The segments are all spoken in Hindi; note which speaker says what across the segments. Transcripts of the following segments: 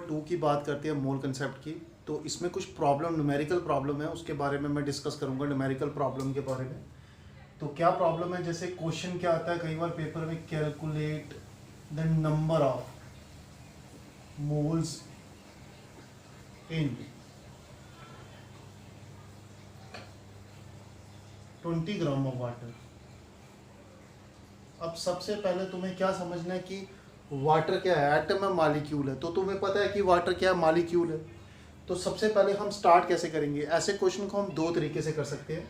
Speaker 1: 2 की बात करते हैं मोल कंसेप्ट की। तो इसमें कुछ प्रॉब्लम, न्यूमेरिकल प्रॉब्लम है, उसके बारे में मैं डिस्कस करूंगा, न्यूमेरिकल प्रॉब्लम के बारे में। तो क्या प्रॉब्लम है, जैसे क्वेश्चन क्या आता है कई बार पेपर में, calculate the number of moles in 20 gram of water. अब सबसे पहले तुम्हें क्या समझना है कि वाटर क्या है, एटम है, मॉलिक्यूल है। तो तुम्हें पता है कि वाटर क्या है, मॉलिक्यूल है। तो सबसे पहले हम स्टार्ट कैसे करेंगे, ऐसे क्वेश्चन को हम दो तरीके से कर सकते हैं।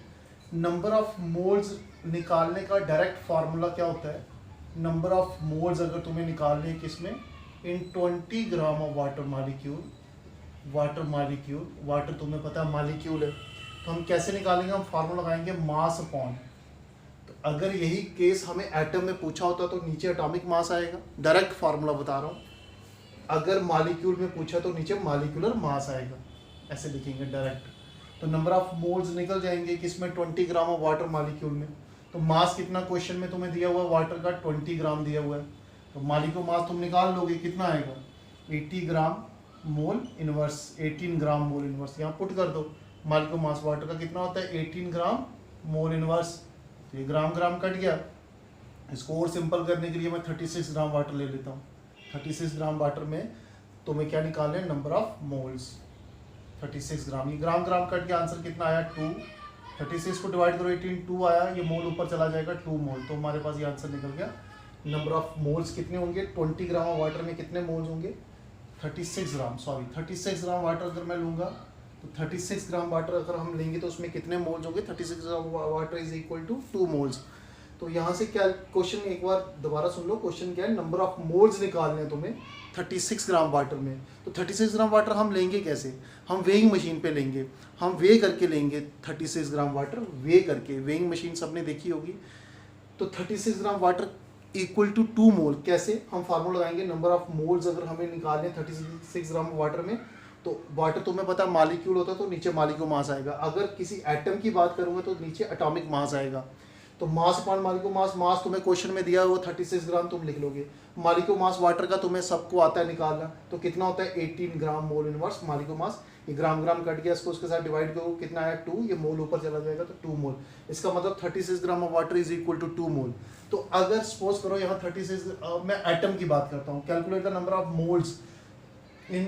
Speaker 1: नंबर ऑफ मोल्स निकालने का डायरेक्ट फार्मूला क्या होता है, नंबर ऑफ मोल्स अगर तुम्हें निकालने हैं किसमें, इन 20 ग्राम ऑफ वाटर मॉलिक्यूल। वाटर तुम्हें पता है मॉलिक्यूल है, तो हम कैसे निकालेंगे, हम फार्मूला लगाएंगे मास अपॉन। तो अगर यही केस हमें एटम में पूछा होता तो नीचे एटॉमिक मास आएगा, डायरेक्ट फार्मूला बता रहा हूँ। अगर मॉलिक्यूल में पूछा तो नीचे मॉलिक्यूलर मास आएगा, ऐसे लिखेंगे डायरेक्ट। तो नंबर ऑफ मोल्स निकल जाएंगे किसमें, 20 ग्राम ऑफ वाटर मॉलिक्यूल में। तो मास कितना क्वेश्चन में तुम्हें दिया हुआ है, वाटर का 20 ग्राम दिया हुआ है। तो मॉलिक्यूल मास तुम निकाल लोगे, कितना आएगा 80 ग्राम मोल इनवर्स, 18 ग्राम मोल इनवर्स। यहाँ पुट कर दो, मॉलिक्यूल मास वाटर का कितना होता है 18 ग्राम मोल इनवर्स। तो ये ग्राम ग्राम कट गया। इसको और सिंपल करने के लिए मैं 36 ग्राम वाटर ले लेता हूँ। 36 ग्राम वाटर में तुम्हें क्या निकालना है, नंबर ऑफ मोल्स 36 ग्राम। ये ग्राम ग्राम कट गया, आंसर कितना आया 2। 36 को डिवाइड करो 18, 2 आया, ये मोल ऊपर चला जाएगा 2 मोल। तो हमारे पास ये आंसर निकल गया। नंबर ऑफ मोल्स कितने होंगे, 20 ग्राम ऑफ वाटर में कितने मोल्स होंगे, 36 ग्राम। 36 ग्राम वाटर अगर मैं लूँगा तो 36 ग्राम वाटर अगर हम लेंगे तो उसमें कितने मोल्स होंगे, 36 gram water is equal to 2 moles. तो यहाँ से क्या क्वेश्चन, एक बार दोबारा सुन लो, क्वेश्चन क्या है, नंबर ऑफ मोल्स निकालने हैं तुम्हें 36 ग्राम वाटर में। तो 36 ग्राम वाटर हम लेंगे कैसे, हम वेइंग मशीन पे लेंगे, हम वे करके लेंगे 36 ग्राम वाटर, वे करके, वेइंग मशीन सबने देखी होगी। तो 36 ग्राम वाटर इक्वल टू 2 मोल, कैसे, हम फार्मूला लगाएंगे, नंबर ऑफ मोल्स अगर हमें निकालने 36 ग्राम वाटर में, तो वाटर तुम्हें पता मॉलिक्यूल होता है तो नीचे मॉलिक्यूल मास आएगा। अगर किसी एटम की बात करूँगा तो नीचे एटॉमिक मास आएगा। तो मास अपॉन मॉलिक्यूल मास, मास तुम्हें क्वेश्चन में दिया है वो 36 ग्राम तुम लिख लोगे। मॉलिक्यूल मास वाटर का तुम्हें सबको आता है निकालना, तो कितना होता है 18 ग्राम मोल इनवर्स मॉलिक्यूल मास। ये ग्राम ग्राम कट गया, इसको उसके साथ डिवाइड करो, कितना आया 2, ये मोल ऊपर चला जाएगा तो 2 मोल। इसका मतलब 36 gram of water is equal to 2 mole. तो अगर सपोज करो यहाँ 36, मैं एटम की बात करता हूँ, calculate the number of moles in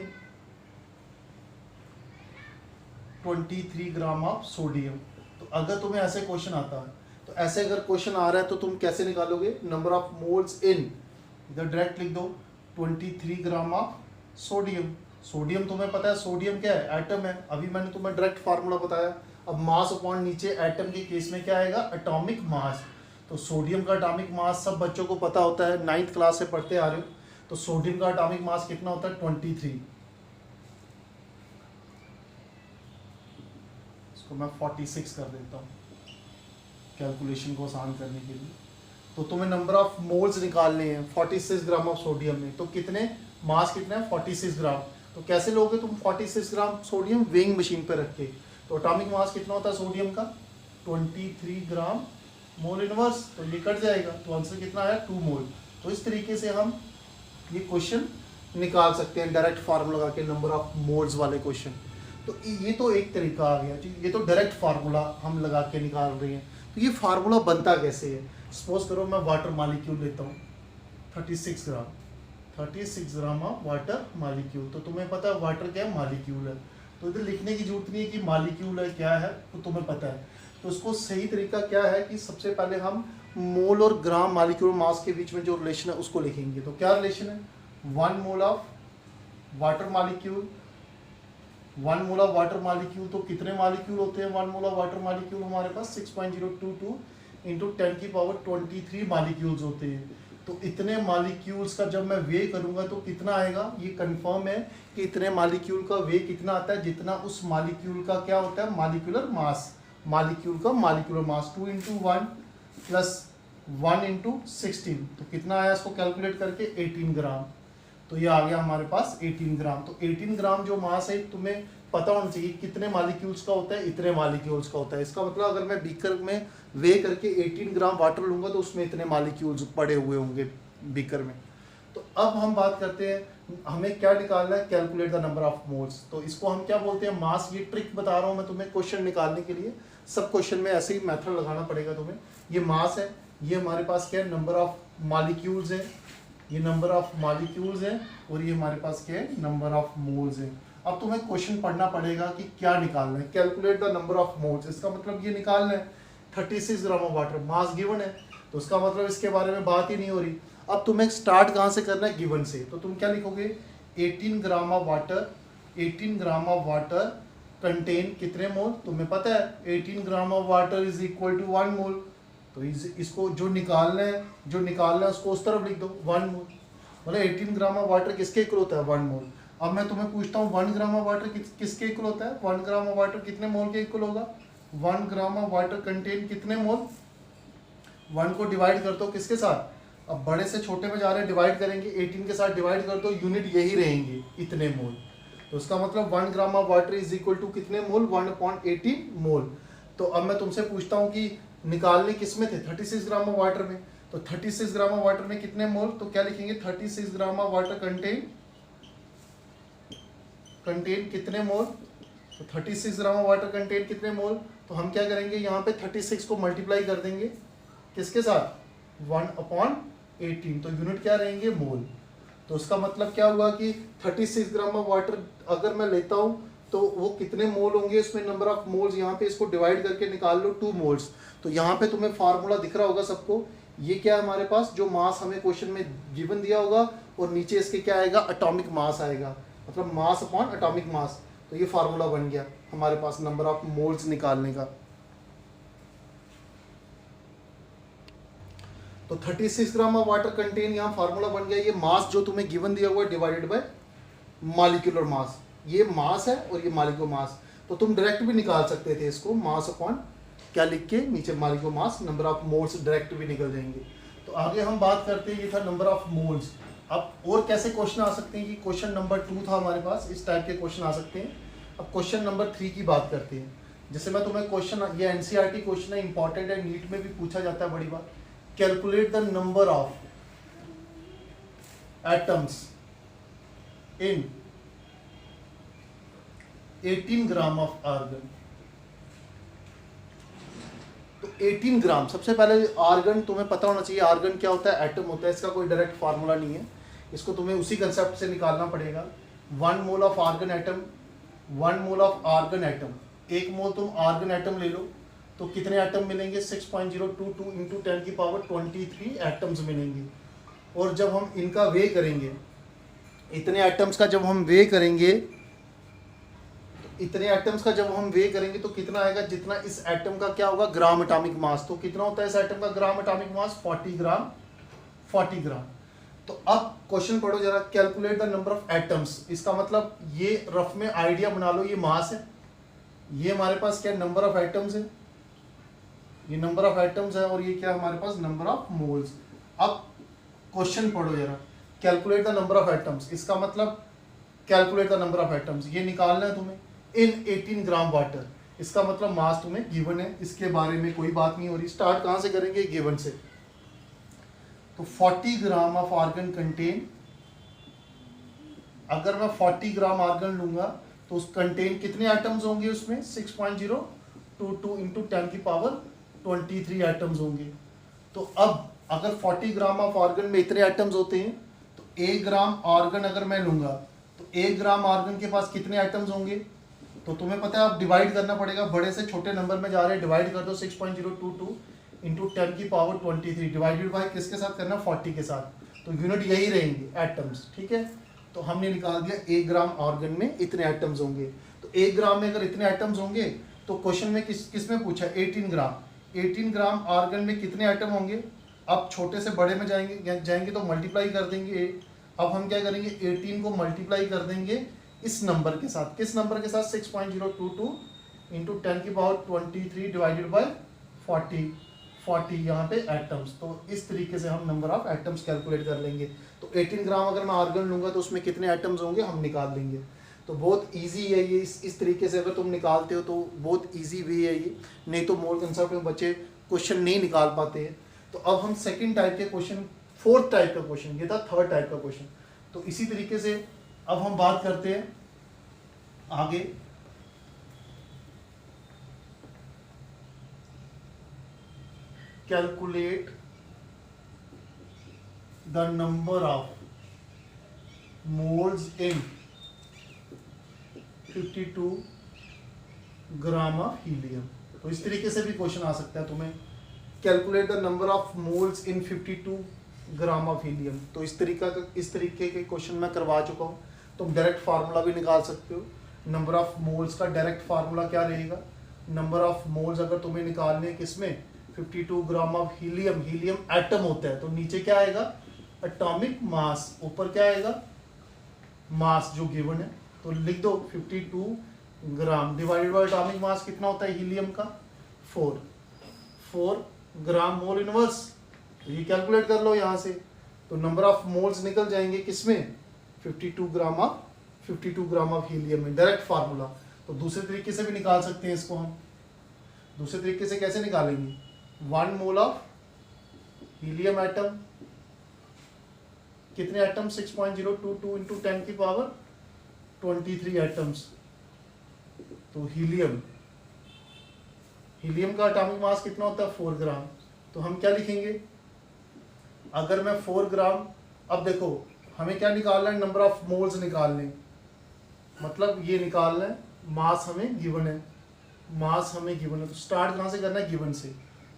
Speaker 1: 23 gram of sodium. तो अगर तुम्हें ऐसे क्वेश्चन आता है, तो ऐसे अगर क्वेश्चन आ रहा है तो तुम कैसे निकालोगे, नंबर ऑफ मोल्स इन, इधर डायरेक्ट लिख दो 23 ग्राम ऑफ सोडियम। सोडियम तुम्हें पता है सोडियम क्या है, एटम है, अभी मैंने तुम्हें डायरेक्ट फार्मूला बताया। अब मास अपॉन नीचे एटम के केस में क्या आएगा, एटॉमिक मास। तो सोडियम का एटॉमिक मास सब बच्चों को पता होता है, 9th क्लास से पढ़ते आ रहे हो। तो सोडियम का एटॉमिक मास कितना होता है 23, इसको मैं 46 कर देता हूँ कैलकुलेशन को आसान करने के लिए। तो तुम्हें नंबर ऑफ मोल्स निकालने हैं 46 ग्राम ऑफ सोडियम में, तो कितने मास कितना है 46 ग्राम। तो कैसे लोगे तुम 46 ग्राम सोडियम वेइंग मशीन पे रख के, तो एटॉमिक मास कितना होता है सोडियम का 23 ग्राम मोल इनवर्स, तो ये कट जाएगा, तो आंसर कितना आया 2 मोल। तो इस तरीके से हम ये क्वेश्चन निकाल सकते हैं डायरेक्ट फार्मूला लगा के, नंबर ऑफ मोल्स वाले क्वेश्चन। तो ये तो एक तरीका आ गया, ठीक, ये तो डायरेक्ट फार्मूला हम लगा के निकाल रहे हैं। तो ये फार्मूला बनता कैसे है, सपोज करो मैं वाटर मॉलिक्यूल लेता हूँ 36 ग्राम ऑफ वाटर मॉलिक्यूल। तो तुम्हें पता है वाटर क्या है, मॉलिक्यूल है। तो इधर लिखने की जरूरत नहीं है कि मॉलिक्यूल है क्या है, तो तुम्हें पता है। तो उसको सही तरीका क्या है कि सबसे पहले हम मोल और ग्राम मॉलिक्यूल मास के बीच में जो रिलेशन है उसको लिखेंगे। तो क्या रिलेशन है, 1 mole of water molecule, 1 mole of water molecule. तो कितने मॉलिक्यूल होते हैं 1 मोल ऑफ वाटर मॉलिक्यूल, हमारे पास 6.022 इंटू 10 की पावर 23 मॉलिक्यूल्स होते हैं। तो इतने मॉलिक्यूल्स का जब मैं वे करूंगा तो कितना आएगा, ये कंफर्म है कि इतने मॉलिक्यूल का वे कितना आता है, जितना उस मॉलिक्यूल का क्या होता है मॉलिक्यूलर मास, मॉलिक्यूल का molecular mass 2 into 1 plus 1 into 16। तो कितना आया इसको कैलकुलेट करके 18 ग्राम। तो ये आ गया हमारे पास 18 ग्राम। तो 18 ग्राम जो मास है तुम्हें पता होना चाहिए कितने मॉलिक्यूल्स का होता है, इतने मॉलिक्यूल्स का होता है। इसका मतलब अगर मैं बीकर में वे करके 18 ग्राम वाटर लूंगा तो उसमें इतने मॉलिक्यूल्स पड़े हुए होंगे बीकर में। तो अब हम बात करते हैं हमें क्या निकालना है, calculate the number of moles. तो इसको हम क्या बोलते हैं, मास। ये ट्रिक बता रहा हूँ मैं तुम्हें क्वेश्चन निकालने के लिए, सब क्वेश्चन में ऐसे ही मेथड लगाना पड़ेगा तुम्हें। ये मास है, ये हमारे पास क्या है, नंबर ऑफ मॉलिक्यूल्स है, ये नंबर ऑफ मॉलिक्यूल्स है, और ये हमारे पास क्या है, नंबर ऑफ मोल्स है। अब तुम्हें क्वेश्चन पढ़ना पड़ेगा कि क्या निकालना है, calculate the number of moles. इसका मतलब ये निकालना है 36 gram of water, mass given है, तो उसका मतलब इसके बारे में बात ही नहीं हो रही। अब तुम्हें स्टार्ट कहाँ से करना है, गिवन से। तो तुम क्या लिखोगे, 18 gram of water, 18 gram of water contain कितने मोल, तुम्हें पता है 18 gram of water is equal to 1 mole. तो इसको जो निकालना है उसको उस तरफ लिख दो, 1 मोल। मतलब 18 ग्राम ऑफ वाटर किसके इक्वल होता है, 1 मोल। अब मैं तुम्हें पूछता हूँ 1 ग्राम ऑफ वाटर किसके इक्वल होता है, 1 ग्राम ऑफ वाटर कितने मोल के इक्वल होगा, 1 ग्राम ऑफ वाटर कंटेन कितने मोल, 1 को डिवाइड कर दो किसके साथ, अब बड़े से छोटे में जा रहे हैं, डिवाइड करेंगे, 18 के साथ डिवाइड कर दो, यूनिट यही रहेंगे, इतने मोल। तो उसका मतलब 1 gram of water is equal to कितने मोल, 1/18 मोल। तो अब मैं तुमसे पूछता हूँ कि निकालने किस में थे, 36 ग्राम ऑफ वाटर में। तो 36 ग्राम ऑफ वाटर में कितने मोल, तो क्या लिखेंगे, 36 ग्राम ऑफ वाटर कंटेन कितने मोल। तो 36 ग्राम ऑफ वाटर कंटेन कितने मोल, तो हम क्या करेंगे, यहाँ पे 36 को मल्टीप्लाई कर देंगे किसके साथ, 1/18, तो यूनिट क्या रहेंगे, मोल। तो उसका मतलब क्या हुआ कि 36 ग्राम ऑफ वाटर अगर मैं लेता हूँ तो वो कितने मोल होंगे, उसमें नंबर ऑफ मोल्स, यहाँ पे इसको डिवाइड करके निकाल लो 2 मोल्स। तो यहाँ पे तुम्हें फार्मूला दिख रहा होगा सबको, ये क्या है हमारे पास, जो मास हमें क्वेश्चन में गिवन दिया होगा, और नीचे इसके क्या आएगा, एटॉमिक मास आएगा, मतलब मास अपॉन एटॉमिक मास। तो ये फार्मूला बन गया हमारे पास नंबर ऑफ मोल्स निकालने का। तो 36 ग्राम ऑफ वाटर कंटेन, यहाँ फार्मूला बन गया, ये मास जो तुम्हें गिवन दिया हुआ है डिवाइडेड बाय मॉलिक्यूलर मास, ये मास है और ये मॉलिक्यूलर मास। तो तुम डायरेक्ट भी निकाल सकते थे इसको, मास अपॉन क्या लिख के नीचे molecular mass, number of moles direct भी निकल जाएंगे। तो आगे हम बात करते हैं, ये था नंबर ऑफ मोल्स। अब और कैसे क्वेश्चन आ सकते हैं, कि क्वेश्चन नंबर 2 था हमारे पास, इस टाइप के क्वेश्चन आ सकते हैं। अब क्वेश्चन नंबर 3 की बात करते हैं। जैसे मैं तुम्हें क्वेश्चन, ये एनसीईआरटी क्वेश्चन है, इंपॉर्टेंट है, नीट में भी पूछा जाता है बड़ी बार। Calculate the number of atoms in 18 gram of argon. तो 18 ग्राम, सबसे पहले आर्गन तुम्हें पता होना चाहिए, आर्गन क्या होता है, एटम होता है, इसका कोई डायरेक्ट फार्मूला नहीं है, इसको तुम्हें उसी कंसेप्ट से निकालना पड़ेगा। 1 mole of argon atom, 1 mole of argon atom, 1 mole तुम आर्गन एटम ले लो, तो कितने एटम मिलेंगे, 6.022 इंटू 10 की पावर 23 एटम्स मिलेंगे। और जब हम इनका वे करेंगे, इतने एटम्स का जब हम वे करेंगे, इतने एटम्स का जब हम वे करेंगे तो कितना आएगा, जितना इस एटम का क्या होगा, ग्राम एटॉमिक मास। तो कितना होता है इस एटम का ग्राम एटॉमिक मास, 40 ग्राम, 40 ग्राम। तो अब क्वेश्चन पढ़ो जरा, calculate the number of atoms. इसका मतलब ये रफ में आइडिया बना लो, ये मास है, ये हमारे पास क्या नंबर ऑफ एटम्स है, ये नंबर ऑफ एटम्स है, और ये क्या हमारे पास नंबर ऑफ मोल्स। अब क्वेश्चन पढ़ो जरा, calculate the number of atoms, इसका मतलब calculate the number of atoms, ये निकालना है तुम्हें इन 18 ग्राम वाटर। इसका मतलब मास तुम्हें गिवन है, इसके बारे में कोई बात नहीं हो रही। स्टार्ट कहाँ से करेंगे, गिवन से। तो 40 ग्राम ऑफ आर्गन कंटेन, अगर मैं 40 ग्राम आर्गन लूंगा तो उस कंटेन कितने एटम्स होंगे, उसमें 6.022 इंटू 10 की पावर 23 एटम्स होंगे। तो अब अगर 40 ग्राम ऑफ आर्गन में इतने एटम्स होते हैं, तो 1 ग्राम आर्गन अगर मैं लूंगा तो 1 ग्राम आर्गन के पास कितने एटम्स होंगे, तो तुम्हें पता है अब डिवाइड करना पड़ेगा, बड़े से छोटे नंबर में जा रहे हैं, डिवाइड कर दो 6.022 इंटू 10 की पावर 23 डिवाइडेड बाय किसके साथ करना, 40 के साथ। तो यूनिट यही रहेंगे, एटम्स, ठीक है। तो हमने निकाल दिया 1 ग्राम आर्गन में इतने एटम्स होंगे। तो 1 ग्राम में अगर इतने एटम्स होंगे तो क्वेश्चन में किस में पूछा, 18 ग्राम, 18 ग्राम आर्गन में कितने एटम होंगे। अब छोटे से बड़े में जाएंगे तो मल्टीप्लाई कर देंगे। अब हम क्या करेंगे, 18 को मल्टीप्लाई कर देंगे इस नंबर के साथ, किस नंबर के साथ, 6.022 इंटू 10 की पावर 23 डिवाइडेड बाय 40 यहाँ पे एटम्स। तो इस तरीके से हम नंबर ऑफ एटम्स कैलकुलेट कर लेंगे। तो 18 ग्राम अगर मैं आर्गन लूंगा तो उसमें कितने एटम्स होंगे, हम निकाल लेंगे। तो बहुत इजी है ये, इस तरीके से अगर तुम निकालते हो तो बहुत इजी वे है ये, नहीं तो मोल कंसेप्ट में बच्चे क्वेश्चन नहीं निकाल पाते हैं। तो अब हम सेकंड टाइप के क्वेश्चन, फोर्थ टाइप का क्वेश्चन, ये था थर्ड टाइप का क्वेश्चन। तो इसी तरीके से अब हम बात करते हैं आगे। Calculate the number of moles in 52 gram of helium. तो इस तरीके से भी क्वेश्चन आ सकता है तुम्हें, calculate the number of moles in 52 gram of helium. तो इस तरीके के क्वेश्चन मैं करवा चुका हूँ। तुम डायरेक्ट फार्मूला भी निकाल सकते हो। नंबर ऑफ मोल्स का डायरेक्ट फार्मूला क्या रहेगा? नंबर ऑफ मोल्स अगर तुम्हें निकालने किसमें 52 gram of helium, helium atom होता है, तो नीचे क्या आएगा? एटॉमिक मास, ऊपर क्या आएगा? मास जो गिवन है। तो लिख दो 52 gram divided by atomic mass कितना होता है हीलियम का? 4 ग्राम मोल इनवर्स। तो ये कैलकुलेट कर लो यहाँ से। तो नंबर ऑफ मोल्स निकल जाएंगे किसमें? 52 ग्राम ऑफ हीलियम में, डायरेक्ट फार्मूला। तो दूसरे तरीके से भी निकाल सकते हैं इसको हम। दूसरे तरीके से कैसे निकालेंगे? 1 मोल ऑफ हीलियम एटम, कितने एटम? 6.022 इंटू 10 की पावर 23 एटम्स। तो हीलियम का एटॉमिक मास कितना होता है? 4 ग्राम। तो हम क्या लिखेंगे? अगर मैं 4 ग्राम, अब देखो हमें क्या निकालना है? नंबर ऑफ मोल्स निकालने, मतलब ये निकालना है। मास हमें गिवन है, तो स्टार्ट कहाँ से करना है? गिवन से।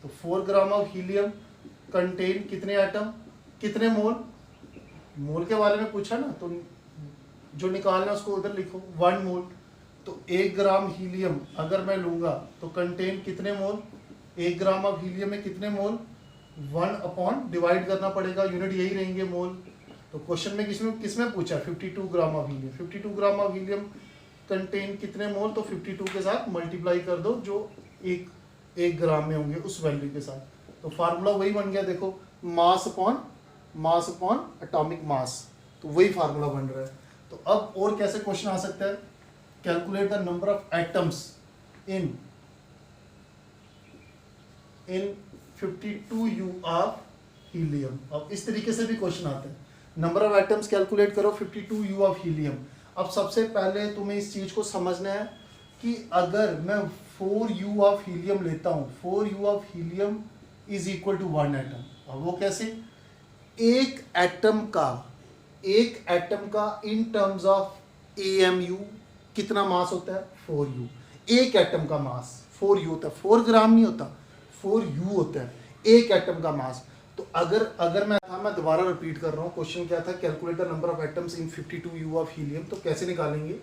Speaker 1: तो 4 ग्राम ऑफ हीलियम कंटेन कितने एटम, कितने मोल? मोल के बारे में पूछा ना, तो जो निकालना है उसको उधर लिखो, 1 मोल। तो 1 ग्राम हीलियम अगर मैं लूंगा तो कंटेन कितने मोल? 1 ग्राम ऑफ हीलियम में कितने मोल? 1 अपॉन डिवाइड करना पड़ेगा, यूनिट यही रहेंगे मोल। तो क्वेश्चन में किसमें पूछा? 52 gram of helium. 52 gram of helium contain कितने मोल? तो 52 के साथ मल्टीप्लाई कर दो जो एक ग्राम में होंगे उस वैल्यू के साथ। तो फार्मूला वही बन गया, देखो, मास अपॉन एटॉमिक मास। तो वही फार्मूला बन रहा है। तो अब और कैसे क्वेश्चन आ सकता है? Calculate the number of atoms in 52 U of helium. अब इस तरीके से भी क्वेश्चन आता है, नंबर ऑफ एटम्स कैलकुलेट करो 52 U ऑफ हीलियम। अब सबसे पहले तुम्हें इस चीज को समझना है कि अगर मैं 4 U ऑफ हीलियम लेता हूं, 4 U of helium is equal to 1 atom. अब वो कैसे? एक एटम का इन टर्म्स ऑफ AMU कितना मास होता है? 4U। एक एटम का मास 4U होता है, 4 ग्राम नहीं होता, 4U होता है एक एटम का मास। तो अगर मैं दोबारा रिपीट कर रहा हूँ, क्वेश्चन क्या था? Calculate the number of atoms in 52 U of helium. तो कैसे निकालेंगे?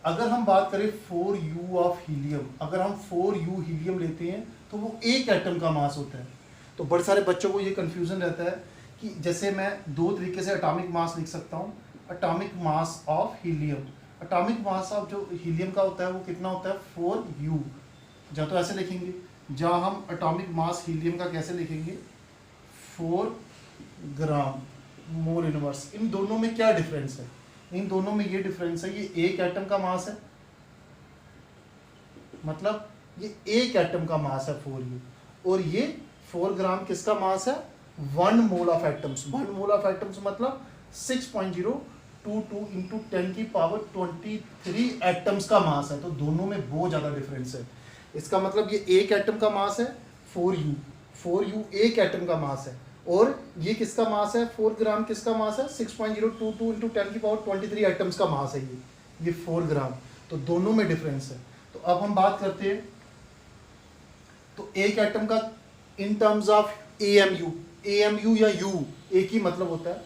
Speaker 1: अगर हम बात करें 4U ऑफ हीलियम, अगर हम 4U हीलियम लेते हैं तो वो एक एटम का मास होता है। तो बड़े सारे बच्चों को ये कन्फ्यूजन रहता है कि जैसे मैं दो तरीके से एटॉमिक मास लिख सकता हूँ। Atomic mass of helium, atomic mass of जो हीलियम का होता है वो कितना होता है? 4U। जहाँ तो ऐसे लिखेंगे, जहाँ हम एटॉमिक मास हीलियम का कैसे लिखेंगे? 4 ग्राम मोल इनवर्स। इन दोनों में क्या डिफरेंस है? इन दोनों में ये डिफरेंस है, ये एक एटम का मास है, मतलब ये एक एटम का मास है 4U, और ये 4 ग्राम किसका मास है? 1 mole of atoms. 1 mole of atoms मतलब 6.022 इंटू 10 की पावर 23 एटम्स का मास है। तो दोनों में बहुत ज़्यादा डिफरेंस है। इसका मतलब ये एक एटम का मास है 4U एक एटम का मास है, और ये किसका मास है? 4 ग्राम किसका मास है? 6.022 इंटू 10 की पावर 23 एटम्स का मास है ये 4 ग्राम। तो दोनों में डिफरेंस है। तो अब हम बात करते हैं, तो एक एटम का इन टर्म्स ऑफ AMU या U एक ही मतलब होता है।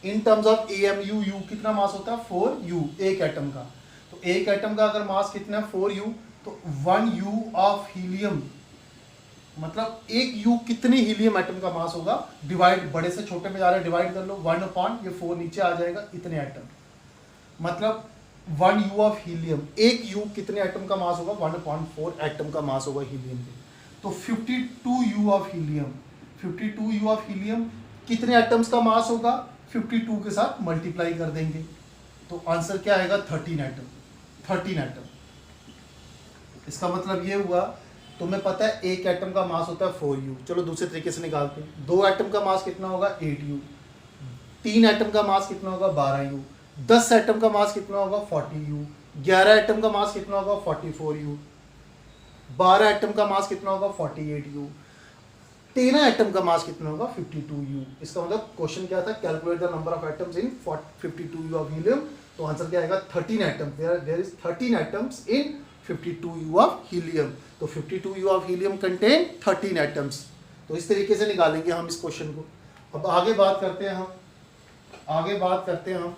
Speaker 1: In terms of AMU U कितना मास होता है? 4U एक एटम का। तो एक एटम का अगर मास कितना है? 4U, तो 1U ऑफ हीलियम, मतलब एक U कितने हीलियम एटम का मास होगा? डिवाइड, बड़े से छोटे में जा रहे हैं, डिवाइड कर लो, 1 अपॉन ये 4 नीचे आ जाएगा, इतने एटम, मतलब 1U ऑफ हीलियम, एक U कितने एटम का मास होगा? 1/4 एटम का मास होगा हीलियम के। तो 52U of helium, 52U of helium कितने एटम्स का मास होगा? 52 के साथ मल्टीप्लाई कर देंगे, तो आंसर क्या आएगा? 13 एटम। इसका मतलब ये हुआ, तुम्हें पता है एक एटम का मास होता है 4U। चलो दूसरे तरीके से निकालते हैं, 2 एटम का मास कितना होगा? 8U। 3 एटम का मास कितना होगा 12U, 10 एटम का मास कितना होगा 40U, 11 एटम का मास कितना होगा 44U, 12 एटम का मास कितना होगा 48U, 13 एटम का मास कितना होगा 52U। इसका मतलब क्वेश्चन क्या था, calculate the number of atoms in 52U of helium. तो आंसर क्या आएगा 13 atom, there is 13 atoms in 52U of helium. तो 52U of helium contain 13 atoms. तो इस तरीके से निकालेंगे हम इस क्वेश्चन को। अब आगे बात करते हैं हम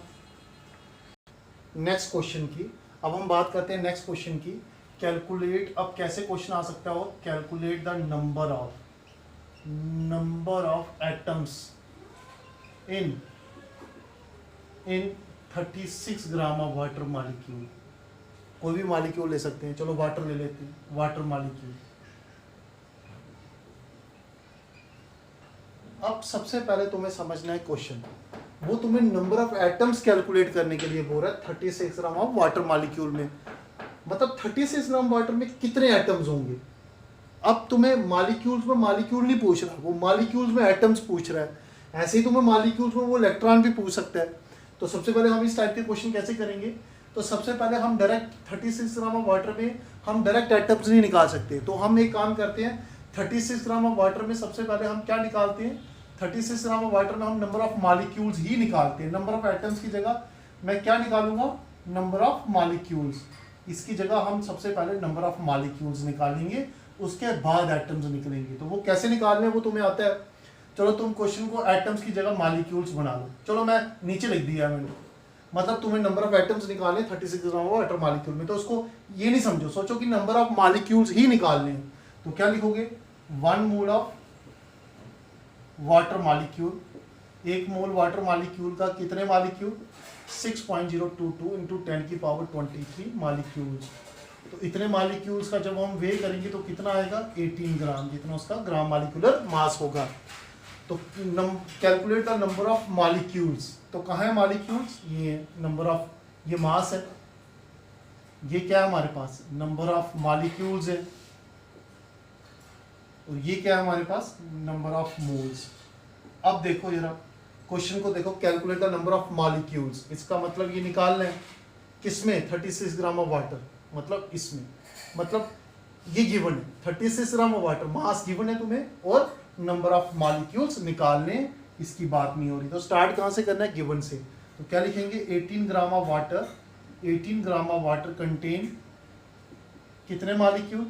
Speaker 1: नेक्स्ट क्वेश्चन की। अब हम बात करते हैं नेक्स्ट क्वेश्चन की, कैलकुलेट। अब कैसे क्वेश्चन आ सकता हो, calculate the number of atoms in 36 gram of water molecule. कोई भी मॉलिक्यूल ले सकते हैं, चलो वाटर ले लेते हैं, वाटर मॉलिक्यूल। अब सबसे पहले तुम्हें समझना है क्वेश्चन, वो तुम्हें नंबर ऑफ एटम्स कैलकुलेट करने के लिए बोल रहा है 36 ग्राम ऑफ वाटर मॉलिक्यूल में। मतलब 36 ग्राम वाटर में कितने एटम्स होंगे। अब तुम्हें मॉलिक्यूल्स में मॉलिक्यूल नहीं पूछ रहा, वो मॉलिक्यूल्स में एटम्स पूछ रहा है। ऐसे ही तुम्हें मॉलिक्यूल्स में वो इलेक्ट्रॉन भी पूछ सकता है। तो सबसे पहले हम इस टाइप के क्वेश्चन कैसे करेंगे, तो सबसे पहले हम डायरेक्ट 36 ग्राम ऑफ वाटर में हम डायरेक्ट एटम्स नहीं निकाल सकते। तो हम एक काम करते हैं, 36 ग्राम ऑफ वाटर में सबसे पहले हम क्या निकालते हैं, 36 ग्राम ऑफ वाटर में हम नंबर ऑफ मॉलिक्यूल्स ही निकालते हैं। नंबर ऑफ एटम्स की जगह मैं क्या निकालूंगा, नंबर ऑफ मॉलिक्यूल्स। इसकी जगह हम सबसे पहले नंबर ऑफ मॉलिक्यूल्स निकालेंगे, उसके बाद एटम्स निकलेंगे। तो वो कैसे निकालने वो तुम्हें आता है। चलो तुम क्वेश्चन को एटम्स की जगह मॉलिक्यूल्स बना लो। चलो मैं नीचे लिख दिया मैंने, मतलब तुम्हें नंबर ऑफ एटम्स निकालने 36 ग्राम ऑफ वाटर मॉलिक्यूल में। तो उसको ये नहीं समझो, सोचो कि नंबर ऑफ मॉलिक्यूल्स ही निकालने हैं। तो क्या लिखोगे, 1 mole of water molecule. 1 mole water molecule का कितने मॉलिक्यूल, 6.022 इंटू 10 की पावर 23 मॉलिक्यूल्स। तो इतने मॉलिक्यूल्स का जब हम वे करेंगे तो कितना आएगा 18 ग्राम, जितना उसका ग्राम मॉलिक्यूलर मास होगा। तो calculate the number of molecules. तो कहाँ है मॉलिक्यूल्स, ये नंबर ऑफ, ये मास है, ये क्या है हमारे पास नंबर ऑफ मॉलिक्यूल्स है, और ये क्या है हमारे पास नंबर ऑफ मोल्स। अब देखो जरा क्वेश्चन को देखो, calculate the number of molecules. इसका मतलब ये निकालना है किसमें, 36 ग्राम ऑफ वाटर, मतलब इसमें, मतलब ये गिवन है 36 gram of water mass given है तुम्हें, और नंबर ऑफ मॉलिक्यूल्स निकालने, इसकी बात नहीं हो रही। तो स्टार्ट कहाँ से करना है, गिवन से। तो क्या लिखेंगे, 18 gram of water, 18 gram of water contain कितने मॉलिक्यूल,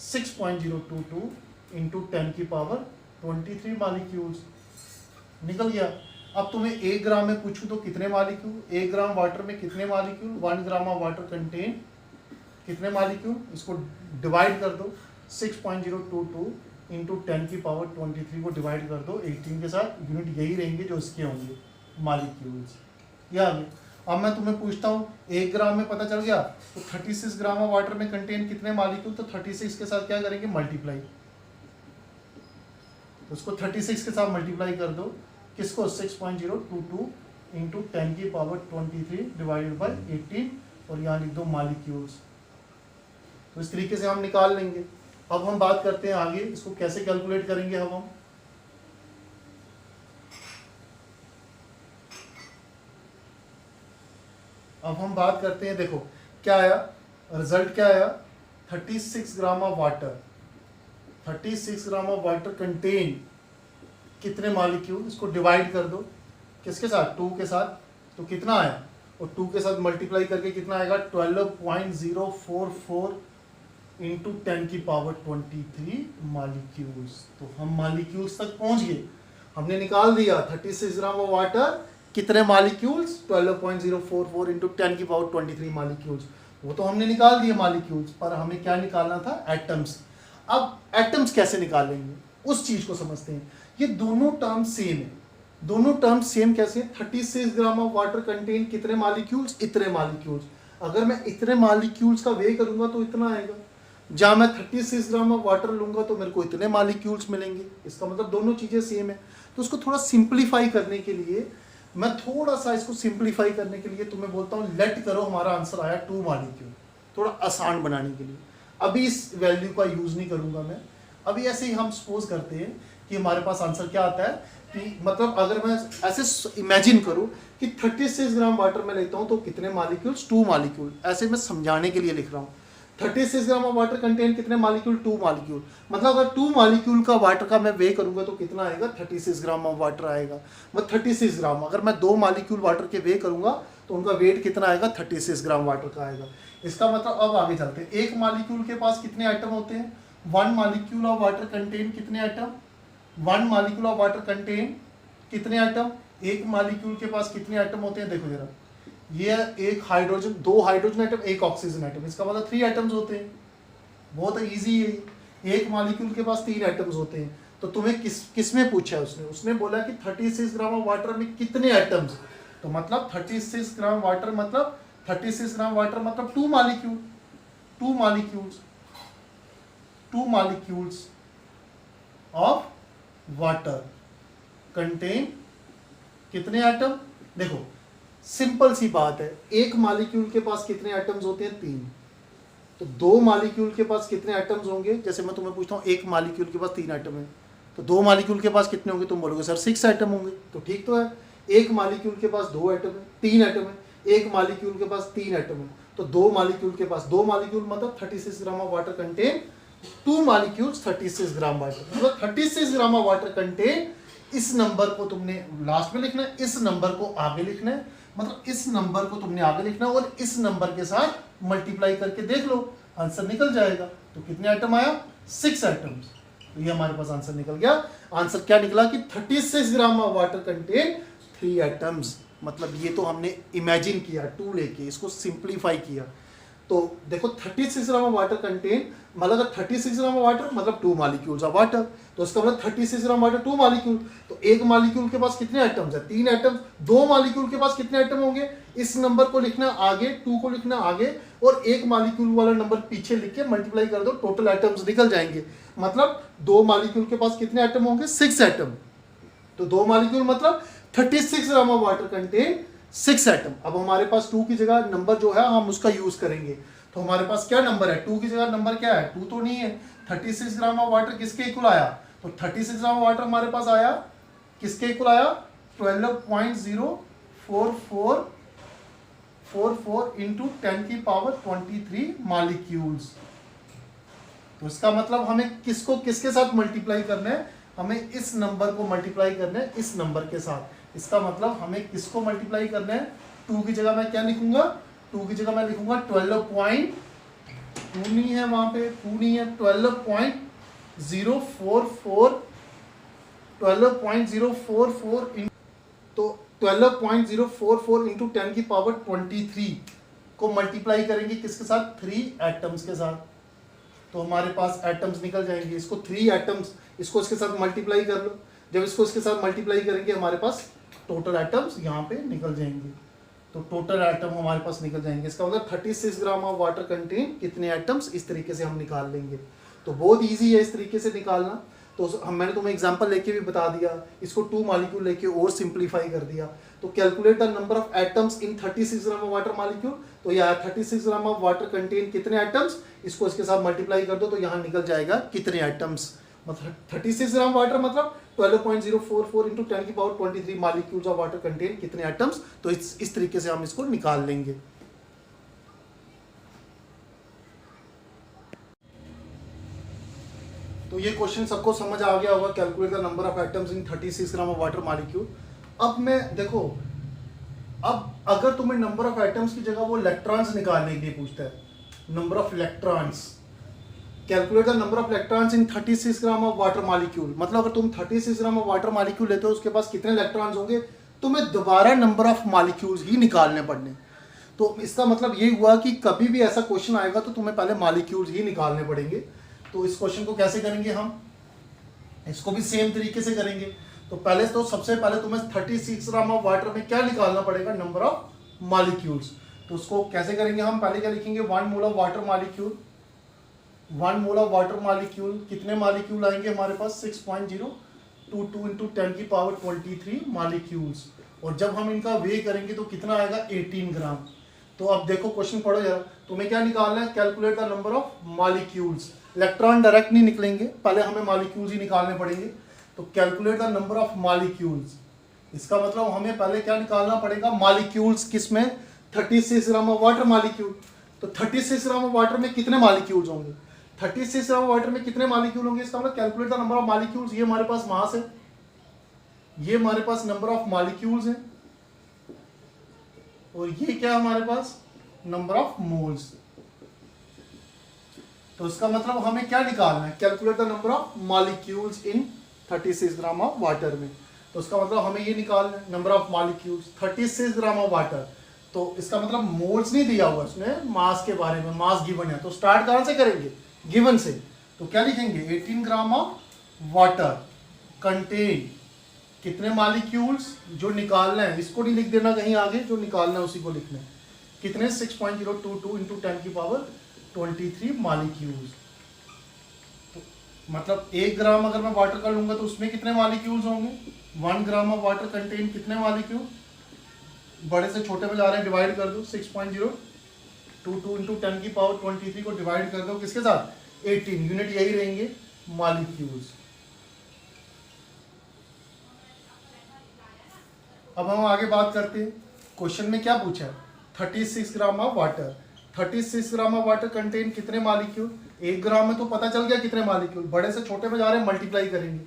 Speaker 1: 6.022 इंटू 10 की पावर 23 मॉलिक्यूल्स। निकल गया। अब तुम्हें 1 ग्राम में पूछूं तो कितने मॉलिक्यूल, 1 ग्राम वाटर में कितने molecule, 1 gram of water contain कितने मॉलिक्यूल, इसको डिवाइड कर दो, 6.022 इंटू 10 की पावर 23 को डिवाइड कर दो 18 के साथ, यूनिट यही रहेंगे जो इसके होंगे मॉलिक्यूल्स। ये आ गए। अब मैं तुम्हें पूछता हूँ 1 ग्राम में पता चल गया, तो 36 ग्राम ऑफ वाटर में कंटेन कितने मॉलिक्यूल, तो 36 के साथ क्या करेंगे मल्टीप्लाई, तो उसको 36 के साथ मल्टीप्लाई कर दो, किसको 6.022 इंटू 10 की पावर 23 डिवाइडेड बाई 18, और यहाँ लिख दो मॉलिक्यूल्स। तो इस तरीके से हम निकाल लेंगे। अब हम बात करते हैं आगे, इसको कैसे कैलकुलेट करेंगे। अब हम बात करते हैं, देखो क्या आया, रिजल्ट क्या आया, 36 gram of water, 36 gram of water contain कितने मॉलिक्यूल, इसको डिवाइड कर दो किसके साथ, 2 के साथ, तो कितना आया, और 2 के साथ मल्टीप्लाई करके कितना आएगा 12.044 इंटू 10 की पावर 23 मॉलिक्यूल्स। तो हम मॉलिक्यूल्स तक पहुंच गए, हमने निकाल दिया 36 ग्राम ऑफ वाटर कितने मॉलिक्यूल्स, 12.044 इंटू 10 की पावर 23 मॉलिक्यूल्स। वो तो हमने निकाल दिए मॉलिक्यूल्स, पर हमें क्या निकालना था, एटम्स। अब एटम्स कैसे निकालेंगे उस चीज को समझते हैं। ये दोनों टर्म सेम है, दोनों टर्म सेम कैसे, 36 ग्राम ऑफ वाटर कंटेन कितने मॉलिक्यूल्स, इतने मॉलिक्यूल्स। अगर मैं इतने मॉलिक्यूल्स का वे करूंगा तो इतना आएगा, जहां मैं 36 ग्राम ऑफ वाटर लूंगा तो मेरे को इतने मॉलिक्यूल्स मिलेंगे। इसका मतलब दोनों चीजें सेम है। तो उसको थोड़ा सिंप्लीफाई करने के लिए, मैं थोड़ा सा इसको सिंप्लीफाई करने के लिए तुम्हें बोलता हूँ लेट करो, हमारा आंसर आया 2 मॉलिक्यूल, थोड़ा आसान बनाने के लिए। अभी इस वैल्यू का यूज नहीं करूंगा मैं, अभी ऐसे ही हम सपोज करते हैं कि हमारे पास आंसर क्या आता है, कि मतलब अगर मैं ऐसे इमेजिन करूं कि 36 ग्राम वाटर में लेता हूं तो कितने मॉलिक्यूल्स, 2 मॉलिक्यूल, ऐसे मैं समझाने के लिए लिख रहा हूं। 36 ग्राम ऑफ वाटर कंटेन कितने मॉलिक्यूल, 2 मॉलिक्यूल। मतलब अगर 2 मॉलिक्यूल का वाटर का मैं वे करूंगा तो कितना आएगा, 36 ग्राम ऑफ वाटर आएगा। मतलब 36 ग्राम, अगर मैं 2 मॉलिक्यूल वाटर के वे करूंगा तो उनका वेट कितना आएगा, 36 ग्राम वाटर का आएगा। इसका मतलब अब आगे चलते हैं, एक मॉलिक्यूल के पास कितने आइटम होते हैं, 1 मॉलिक्यूल ऑफ वाटर कंटेन कितने item, 1 molecule of water contain कितने आइटम, एक मॉलिक्यूल के पास कितने आइटम होते हैं। देखो जरा, ये एक हाइड्रोजन, 2 हाइड्रोजन आइटम, एक ऑक्सीजन आइटम, इसका मतलब 3 आइटम्स होते हैं। बहुत इजी है। एक मॉलिक्यूल के पास 3 आइटम्स होते हैं। तो तुम्हें किस में पूछा है उसने बोला कि 36 ग्राम ऑफ वाटर में कितने आइटम्स। तो मतलब 36 ग्राम वाटर मतलब 36 ग्राम वाटर मतलब 2 molecule, 2 molecules of water contain कितने आइटम। देखो सिंपल सी बात है, एक मॉलिक्यूल के पास कितने आइटम्स होते हैं, 3। तो 2 मॉलिक्यूल के पास कितने आइटम्स होंगे। जैसे मैं तुम्हें पूछता हूँ, एक मॉलिक्यूल के पास 3 आइटम है, तो 2 मॉलिक्यूल के पास कितने होंगे, तुम बोलोगे सर 6 आइटम होंगे। तो ठीक तो है। एक मॉलिक्यूल के पास 2 आइटम है, 3 आइटम है, एक मॉलिक्यूल के पास 3 आइटम है, तो 2 मॉलिक्यूल के पास 2 मॉलिक्यूल मतलब 36 gram of water contain 2 molecules 36 gram water, मतलब 36 ग्राम ऑफ वाटर कंटेन। इस नंबर को तुमने लास्ट में लिखना है, इस नंबर को आगे लिखना है, मतलब इस नंबर को तुमने आगे लिखना है और इस नंबर के साथ मल्टीप्लाई करके देख लो, आंसर निकल जाएगा। तो कितने आइटम आया, 6 आइटम्स। तो ये हमारे पास आंसर निकल गया। आंसर क्या निकला कि 36 gram of water contain 3 items. मतलब ये तो हमने इमेजिन किया 2 लेके, इसको सिंप्लीफाई किया। तो देखो 36 ग्राम ऑफ वाटर कंटेन, मतलब अगर 36 ग्राम ऑफ वाटर मतलब 2 मॉलिक्यूल्स ऑफ वाटर, तो इसका मतलब 36 ग्राम वाटर 2 मॉलिक्यूल। तो एक मॉलिक्यूल के पास कितने आइटम्स है, 3 आइटम्स। 2 मॉलिक्यूल के पास कितने आइटम होंगे, इस नंबर को लिखना आगे, 2 को लिखना आगे और एक मॉलिक्यूल वाला नंबर पीछे लिख के मल्टीप्लाई कर दो, टोटल आइटम्स निकल जाएंगे। मतलब 2 मॉलिक्यूल के पास कितने आइटम होंगे, 6 आइटम। तो 2 मॉलिक्यूल मतलब 36 gram of water contain 6 item. अब हमारे पास 2 की जगह नंबर जो है हम उसका यूज करेंगे। तो हमारे पास क्या नंबर है, 2 की जगह नंबर क्या है, 2 तो नहीं है। 36 ग्राम ऑफ वाटर किसके इक्वल आया, तो 36 ग्राम ऑफ वाटर हमारे पास आया किसके इक्वल आया, 12.04444 इंटू 10 की पावर 23 मॉलिक्यूल्स। तो इसका मतलब हमें किसको किसके साथ मल्टीप्लाई करना है, हमें इस नंबर को मल्टीप्लाई करना है इस नंबर के साथ। इसका मतलब हमें किसको मल्टीप्लाई करना है, 2 की जगह मैं क्या लिखूंगा, 2 की जगह मैं लिखूंगा 12.2 नहीं है वहां पे, 2 नहीं है, 12.044 तो 12.044 इंटू 10 की पावर 23 को मल्टीप्लाई करेंगे किसके साथ, 3 एटम्स के साथ। तो हमारे पास एटम्स निकल जाएंगे। इसको 3 एटम्स, इसको इसके साथ मल्टीप्लाई कर लो। जब इसको इसके साथ मल्टीप्लाई करेंगे हमारे पास टोटल एटम्स यहाँ पे निकल जाएंगे। तो टोटल एटम हमारे पास निकल जाएंगे। इसका मतलब 36 ग्राम ऑफ वाटर कंटेन कितने एटम्स, इस तरीके से हम निकाल लेंगे। तो बहुत इजी है इस तरीके से निकालना। तो मैंने तुम्हें एग्जांपल लेके भी बता दिया, इसको 2 मॉलिक्यूल लेके और सिंप्लीफाई कर दिया। तो calculate the number of atoms in 36 gram of water molecule. तो यहाँ 36 ग्राम ऑफ वाटर कंटेन कितने एटम्स, इसको इसके साथ मल्टीप्लाई कर दो तो यहाँ निकल जाएगा कितने एटम्स। मतलब 36 ग्राम वाटर मतलब 12.044 इंटू 10 की power 23 molecules of water contain कितने एटम्स। तो इस तरीके से हम इसको निकाल लेंगे। तो ये क्वेश्चन सबको समझ आ गया होगा, calculate the number of atoms in 36 gram of water molecule. अब मैं देखो, अब अगर तुम्हें नंबर ऑफ एटम्स की जगह वो इलेक्ट्रॉन्स निकालने के लिए पूछता है, number of electrons, calculate the number of electrons in 36 gram of water molecule. मतलब अगर तुम 36 ग्राम ऑफ वाटर मॉलिक्यूल लेते हो उसके पास कितने इलेक्ट्रॉन्स होंगे, तुम्हें दोबारा नंबर ऑफ मॉलिक्यूल्स ही निकालने पड़ने। तो इसका मतलब ये हुआ कि कभी भी ऐसा क्वेश्चन आएगा तो तुम्हें पहले मॉलिक्यूल्स ही निकालने पड़ेंगे। तो इस क्वेश्चन को कैसे करेंगे हम, इसको भी सेम तरीके से करेंगे। तो पहले तो सबसे पहले तुम्हें 36 ग्राम ऑफ वाटर में क्या निकालना पड़ेगा, नंबर ऑफ मॉलिक्यूल्स। तो उसको कैसे करेंगे हम, पहले क्या लिखेंगे, 1 mole of water molecule, 1 mole of water molecule, कितने मॉलिक्यूल आएंगे हमारे पास, 6.022 इंटू 10 की पावर 23 मॉलिक्यूल्स। और जब हम इनका वे करेंगे तो कितना आएगा, 18 ग्राम। तो अब देखो क्वेश्चन पढ़ो जरा, तुम्हें क्या निकालना है, calculate the number of molecules. Electron direct नहीं निकलेंगे, पहले हमें मॉलिक्यूल्स ही निकालने पड़ेंगे। तो calculate the number of molecules, इसका मतलब हमें पहले क्या निकालना पड़ेगा, मॉलिक्यूल्स किसमें, 36 ग्राम ऑफ वाटर मॉलिक्यूल। तो 36 ग्राम ऑफ वाटर में कितने मॉलिक्यूल्स होंगे, 36 ग्राम ऑफ वाटर में कितने मॉलिक्यूल होंगे, इसका मतलब calculate the number of molecules. ये हमारे पास मास है, ये हमारे पास नंबर ऑफ मॉलिक्यूल्स है, और ये क्या हमारे पास नंबर ऑफ मोल्स। तो इसका मतलब हमें क्या निकालना है, calculate the number of molecules in 36 gram of water में। तो इसका मतलब हमें ये निकालना है number of molecules 36 gram of water. तो इसका मतलब मोल्स नहीं दिया हुआ इसमें, मास के बारे में, मास गिवन है। तो स्टार्ट कहां से करेंगे, गिवन से। तो क्या लिखेंगे, 18 ग्राम ऑफ वाटर कंटेन कितने मॉलिक्यूल्स, जो निकालना है इसको नहीं लिख देना कहीं आगे, जो निकालना है उसी को लिखना है, कितने 6.022 इंटू 10 की पावर 23 मॉलिक्यूल्स। तो मतलब 1 ग्राम अगर मैं वाटर का लूंगा तो उसमें कितने मॉलिक्यूल्स होंगे, 1 ग्राम ऑफ वाटर कंटेन कितने मॉलिक्यूल, बड़े से छोटे में जा रहे हैं, डिवाइड कर दो, 6.022 इंटू 10 की पावर 23 को डिवाइड कर दो किसके साथ, 18, यूनिट यही रहेंगे मॉलिक्यूल्स। अब हम आगे बात करते हैं, क्वेश्चन में क्या पूछा है, 36 gram of water, 36 gram of water contain कितने मॉलिक्यूल, 1 ग्राम में तो पता चल गया कितने मॉलिक्यूल, बड़े से छोटे में जा रहे हैं, मल्टीप्लाई करेंगे,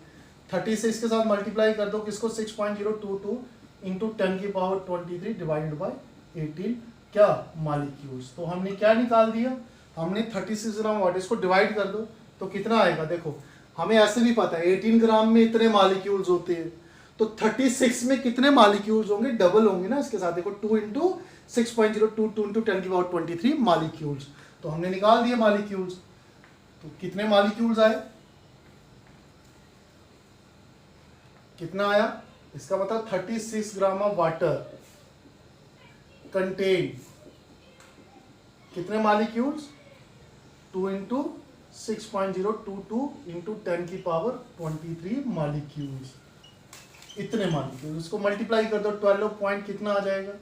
Speaker 1: 36 के साथ मल्टीप्लाई कर दो किसको, 6.022 इंटू 10 की पावर 23 डिवाइडेड बाई 18 क्या, मॉलिक्यूल्स। तो हमने क्या निकाल दिया, हमने 36 ग्राम वाटर, इसको डिवाइड कर दो तो कितना आएगा, देखो हमें ऐसे भी पता है 18 ग्राम में इतने मॉलिक्यूल्स होते हैं, तो 36 में कितने मॉलिक्यूल्स होंगे, डबल होंगे ना इसके साथ, देखो 2 इंटू 6.022 इंटू 10 की पावर 23 मॉलिक्यूल्स। तो हमने निकाल दिए मॉलिक्यूल्स। तो कितने मॉलिक्यूल्स आए, कितना आया, इसका मतलब 36 ग्राम ऑफ वाटर कंटेन कितने मॉलिक्यूल्स, 2 इंटू 6.022 इंटू 10 की पावर 23 मॉलिक्यूल्स, इतने मॉलिक्यूल। इसको मल्टीप्लाई कर दो, 12 पॉइंट कितना आ जाएगा,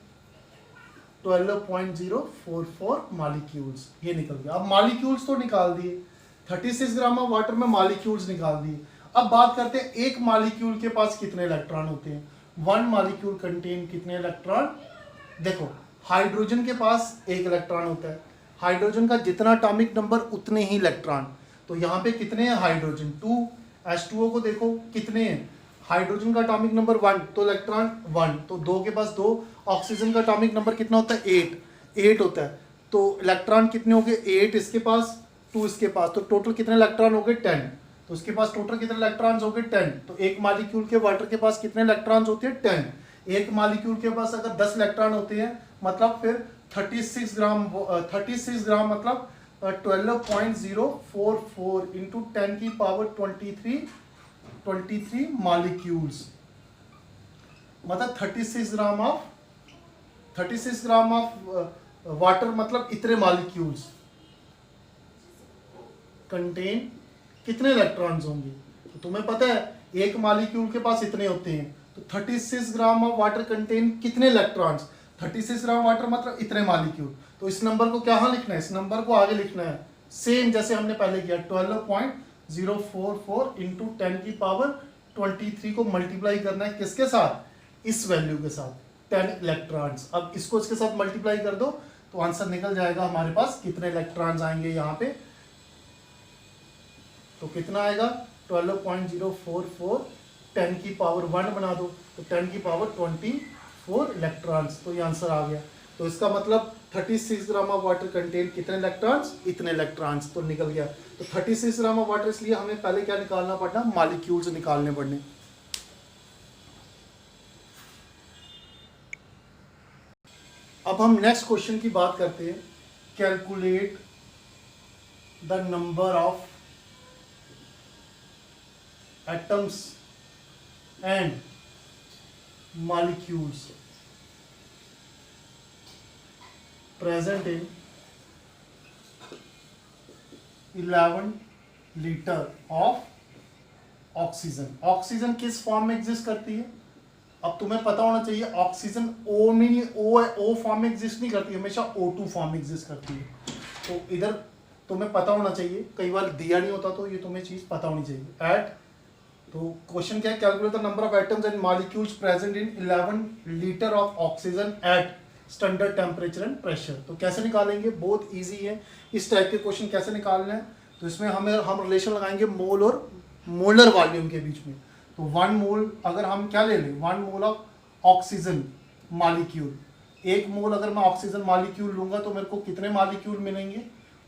Speaker 1: 12.044 मॉलिक्यूल्स, ये निकल गया। अब मॉलिक्यूल्स तो निकाल दिए, 36 ग्राम ऑफ वाटर में मॉलिक्यूल्स निकाल दिए। अब बात करते हैं एक मॉलिक्यूल के पास कितने इलेक्ट्रॉन होते हैं, 1 मॉलिक्यूल कंटेन कितने इलेक्ट्रॉन। देखो हाइड्रोजन के पास 1 इलेक्ट्रॉन होता है, हाइड्रोजन का जितना एटॉमिक नंबर उतने ही इलेक्ट्रॉन। तो यहाँ पे कितने हैं हाइड्रोजन, 2, H2O को देखो कितने हैं, हाइड्रोजन का एटॉमिक नंबर 1 तो इलेक्ट्रॉन 1, तो 2 के पास 2, ऑक्सीजन का एटॉमिक नंबर कितना होता है 8 होता है, तो इलेक्ट्रॉन कितने हो गए 8 इसके पास, 2 इसके पास, तो टोटल कितने इलेक्ट्रॉन हो गए 10। तो उसके पास टोटल कितने इलेक्ट्रॉन्स हो गए 10। तो एक मॉलिक्यूल के वाटर के पास कितने इलेक्ट्रॉन्स होते हैं 10। एक मॉलिक्यूल के पास अगर 10 इलेक्ट्रॉन होते हैं मतलब फिर 36 ग्राम मतलब 12.044 इंटू 10 की पावर 23 मॉलिक्यूल्स, मतलब 36 ग्राम ऑफ वाटर मतलब इतने मॉलिक्यूल्स कंटेन कितने इलेक्ट्रॉन्स होंगे। तो तुम्हें पता है एक मॉलिक्यूल के पास इतने होते हैं, तो 36 ग्राम ऑफ वाटर कंटेन कितने इलेक्ट्रॉन्स, 36 ग्राम वाटर मतलब इतने मॉलिक्यूल। तो इस नंबर को क्या लिखना है, इस नंबर को आगे लिखना है सेम जैसे हमने पहले किया, 12.044 इंटू 10 की पावर 23 को मल्टीप्लाई करना है किसके साथ, इस वैल्यू के साथ, 10 इलेक्ट्रॉन्स। अब इसको इसके साथ मल्टीप्लाई कर दो तो आंसर निकल जाएगा हमारे पास, कितने इलेक्ट्रॉन्स आएंगे यहाँ पे, तो कितना आएगा 12.044, 10 की पावर 1 बना दो तो 10 की पावर 24 इलेक्ट्रॉन्स, तो ये आंसर आ गया। तो इसका मतलब 36 ग्राम ऑफ वाटर कंटेन कितने इलेक्ट्रॉन्स, इतने इलेक्ट्रॉन्स, तो निकल गया। तो 36 ग्राम ऑफ वाटर, इसलिए हमें पहले क्या निकालना पड़ना, मॉलिक्यूल्स निकालने पड़ने। अब हम नेक्स्ट क्वेश्चन की बात करते हैं, calculate the number of atoms and molecules present in 11 litre of oxygen. Oxygen किस फॉर्म में एग्जिस्ट करती है, अब तुम्हें पता होना चाहिए, ऑक्सीजन ओ फॉर्म में एग्जिस्ट नहीं करती, हमेशा O2 फॉर्म में एग्जिस्ट करती है। तो इधर तुम्हें पता होना चाहिए, कई बार दिया नहीं होता तो ये तुम्हें चीज पता होनी चाहिए। एट तो क्वेश्चन क्या है, calculate the number of atoms and molecules present in 11 litre of oxygen at standard temperature and pressure. तो कैसे निकालेंगे, बहुत इजी है। इस टाइप के क्वेश्चन कैसे निकालने हैं, तो इसमें हम रिलेशन लगाएंगे मोल और मोलर वॉल्यूम के बीच में। तो 1 मोल अगर हम क्या ले लें, 1 मोल ऑफ ऑक्सीजन मॉलिक्यूल, 1 मोल अगर मैं ऑक्सीजन मॉलिक्यूल लूंगा तो मेरे को कितने मॉलिक्यूल मिलेंगे,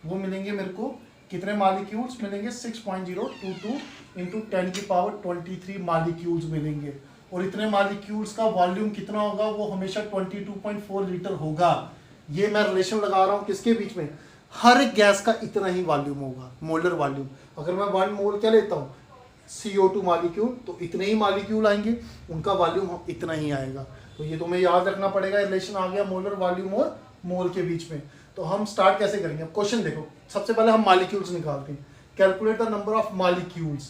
Speaker 1: वो मिलेंगे मेरे को कितने मॉलिक्यूल्स मिलेंगे, 6.022 इंटू 10 की पावर 23 मॉलिक्यूल्स मिलेंगे। और इतने मॉलिक्यूल्स का वॉल्यूम कितना होगा, वो हमेशा 22.4 लीटर होगा। ये मैं रिलेशन लगा रहा हूँ किसके बीच में, हर गैस का इतना ही वॉल्यूम होगा, मोलर वॉल्यूम। अगर मैं 1 मोल क्या लेता हूँ CO2 मॉलिक्यूल, तो इतने ही मॉलिक्यूल आएंगे, उनका वॉल्यूम इतना ही आएगा। तो ये तुम्हें याद रखना पड़ेगा, रिलेशन आ गया मोलर वॉल्यूम और मोल के बीच में। तो हम स्टार्ट कैसे करेंगे, अब क्वेश्चन देखो, सबसे पहले हम मॉलिक्यूल्स निकालते हैं। Calculate the number of molecules,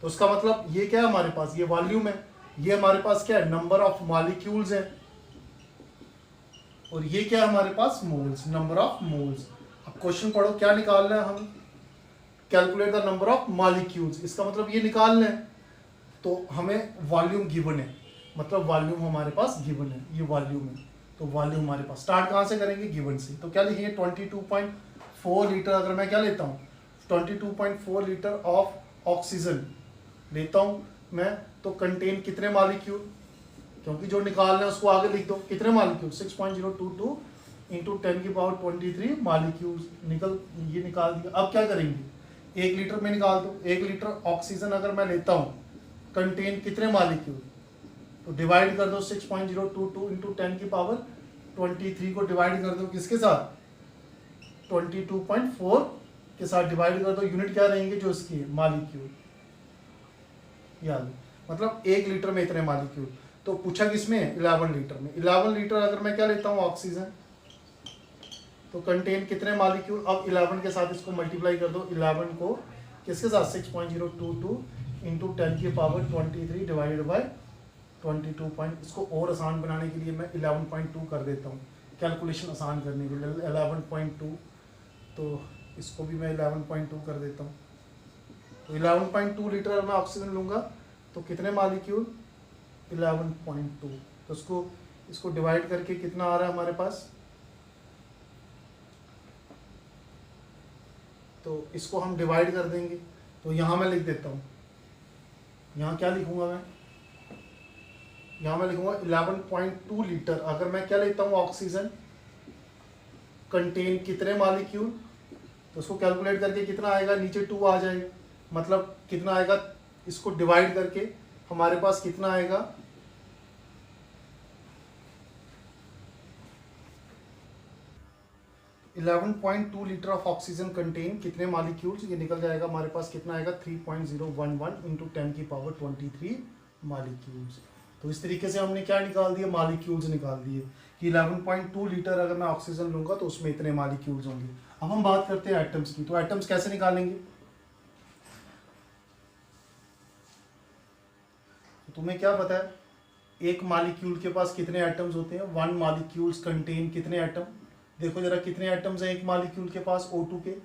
Speaker 1: तो उसका मतलब ये क्या है हमारे पास, ये वॉल्यूम है, ये हमारे पास क्या है, नंबर ऑफ मॉलिक्यूल्स है, और ये क्या है हमारे पास, मोल्स, नंबर ऑफ मोल्स। अब क्वेश्चन पढ़ो क्या निकालना है हम, calculate the number of molecules, इसका मतलब ये निकालना है। तो हमें वॉल्यूम गिवन है, मतलब वॉल्यूम हमारे पास गिवन है, ये वॉल्यूम है। तो वॉल्यूम हमारे पास स्टार्ट कहाँ से करेंगे, गिवन से। तो क्या लिखेंगे, 22.4 लीटर अगर मैं क्या लेता हूँ, 22.4 लीटर ऑफ ऑक्सीजन लेता हूँ मैं, तो कंटेन कितने मॉलिक्यूल, क्योंकि जो निकालना है उसको आगे लिख दो, कितने मॉलिक्यूल, 6.022 इंटू 10 की पावर 23 मॉलिक्यूल्स ये निकाल दिया। अब क्या करेंगे, 1 लीटर में निकाल दो, 1 लीटर ऑक्सीजन अगर मैं लेता हूँ, कंटेन कितने मॉलिक्यूल, तो डिवाइड कर दो 6.022 इंटू 10 की पावर 23 को डिवाइड कर दो किसके साथ, 22.4 के साथ डिवाइड कर दो, यूनिट क्या रहेंगे जो इसकी है, मॉलिक्यूल, याद, मतलब 1 लीटर में इतने मॉलिक्यूल। तो पूछा किसमें, 11 लीटर में। 11 लीटर अगर मैं क्या लेता हूँ ऑक्सीजन, तो कंटेन कितने मॉलिक्यूल, अब 11 के साथ इसको मल्टीप्लाई कर दो, 11 को किसके साथ, 6.022 इंटू 10 की पावर 23 डिवाइडेड बाय 22 पॉइंट, इसको और आसान बनाने के लिए मैं 11.2 कर देता हूँ, कैलकुलेशन आसान करने के लिए 11.2, तो इसको भी मैं 11.2 कर देता हूँ। तो 11.2 लीटर मैं ऑक्सीजन लूँगा तो कितने मॉलिक्यूल, 11.2, तो इसको डिवाइड करके कितना आ रहा है हमारे पास, तो इसको हम डिवाइड कर देंगे। तो यहाँ मैं लिख देता हूँ, यहाँ क्या लिखूँगा मैं, यहाँ मैं लिखूँगा 11.2 लीटर अगर मैं क्या लेता हूँ ऑक्सीजन, कंटेन कितने मॉलिक्यूल, तो उसको कैलकुलेट करके कितना आएगा, नीचे 2 आ जाएगा, मतलब कितना आएगा, इसको डिवाइड करके हमारे पास कितना आएगा, 11.2 लीटर ऑफ ऑक्सीजन कंटेन कितने मॉलिक्यूल्स, ये निकल जाएगा हमारे पास कितना आएगा, 3.011 इंटू 10 की पावर 23 मॉलिक्यूल्स। तो इस तरीके से हमने क्या निकाल दिया, मॉलिक्यूल्स निकाल दिए कि 11.2 लीटर अगर मैं ऑक्सीजन लूंगा तो उसमें इतने मॉलिक्यूल्स होंगे। अब हम बात करते हैं एटम्स की, तो एटम्स कैसे निकालेंगे, तो तुम्हें क्या पता है, एक मॉलिक्यूल के पास कितने एटम्स होते हैं, 1 मॉलिक्यूल्स कंटेन कितने एटम, देखो जरा कितने एटम्स हैं एक मॉलिक्यूल के पास, O2 के,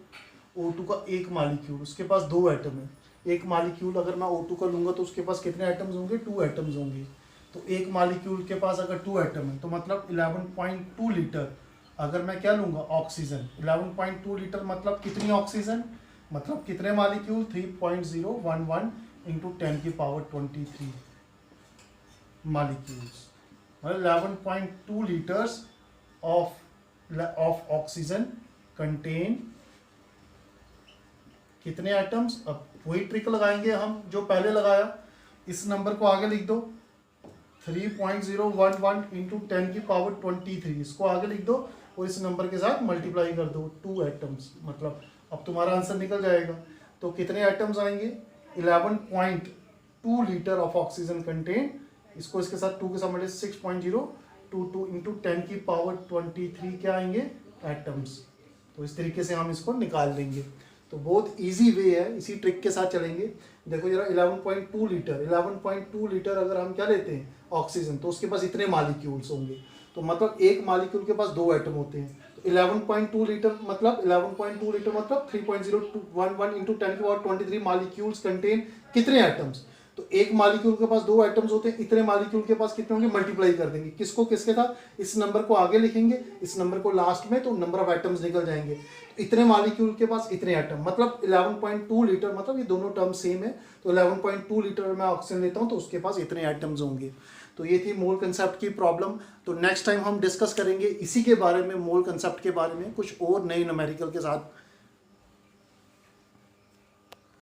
Speaker 1: O2 का एक मॉलिक्यूल, उसके पास 2 एटम है। एक मॉलिक्यूल अगर मैं O2 का लूंगा तो उसके पास कितने एटम्स होंगे, 2 एटम्स होंगे। तो एक मॉलिक्यूल के पास अगर 2 एटम है तो मतलब 11.2 लीटर अगर मैं क्या लूंगा ऑक्सीजन, 11.2 लीटर मतलब कितनी ऑक्सीजन, मतलब कितने मॉलिक्यूल, 3.011 इंटू 10 की पावर 23 मॉलिक्यूल्स, मतलब 11.2 लीटर्स ऑफ ऑक्सीजन कंटेन कितने एटम्स। अब वही ट्रिक लगाएंगे हम जो पहले लगाया, इस नंबर को आगे लिख दो, 3.011 इंटू 10 की पावर 23, इसको आगे लिख दो और इस नंबर के साथ मल्टीप्लाई कर दो, 2 एटम्स, मतलब अब तुम्हारा आंसर निकल जाएगा। तो कितने एटम्स आएंगे, 11.2 लीटर ऑफ ऑक्सीजन कंटेन, इसको इसके साथ 2 के साथ मल्टीप्लाई 6.022 इंटू 10 की पावर 23 क्या आएंगे, एटम्स। तो इस तरीके से हम इसको निकाल देंगे। तो बहुत इजी वे है, इसी ट्रिक के साथ चलेंगे। देखो जरा 11.2 लीटर अगर हम क्या लेते हैं ऑक्सीजन, तो उसके पास इतने मॉलिक्यूल्स होंगे, तो मतलब एक मॉलिक्यूल के पास 2 एटम होते हैं। तो 11.2 लीटर मतलब 3.011 इंटू 10 की पावर 23 मॉलिक्यूल्स कंटेन कितने एटम्स, तो एक मालिक्यूल के पास 2 एटम्स होते हैं, इतने मालिक्यूल के पास कितने होंगे, मल्टीप्लाई कर देंगे, किसको किसके साथ, इस नंबर को आगे लिखेंगे, इस नंबर को लास्ट में, तो नंबर ऑफ एटम्स निकल जाएंगे। तो इतने मालिक्यूल के पास इतने एटम, मतलब 11.2 लीटर, मतलब ये दोनों टर्म सेम है। तो 11.2 लीटर मैं ऑक्सीजन लेता हूँ तो उसके पास इतने एटम्स होंगे। तो ये थी मोल कंसेप्ट की प्रॉब्लम। तो नेक्स्ट टाइम हम डिस्कस करेंगे इसी के बारे में, मोल कंसेप्ट के बारे में, कुछ और नए न्यूमेरिकल के साथ।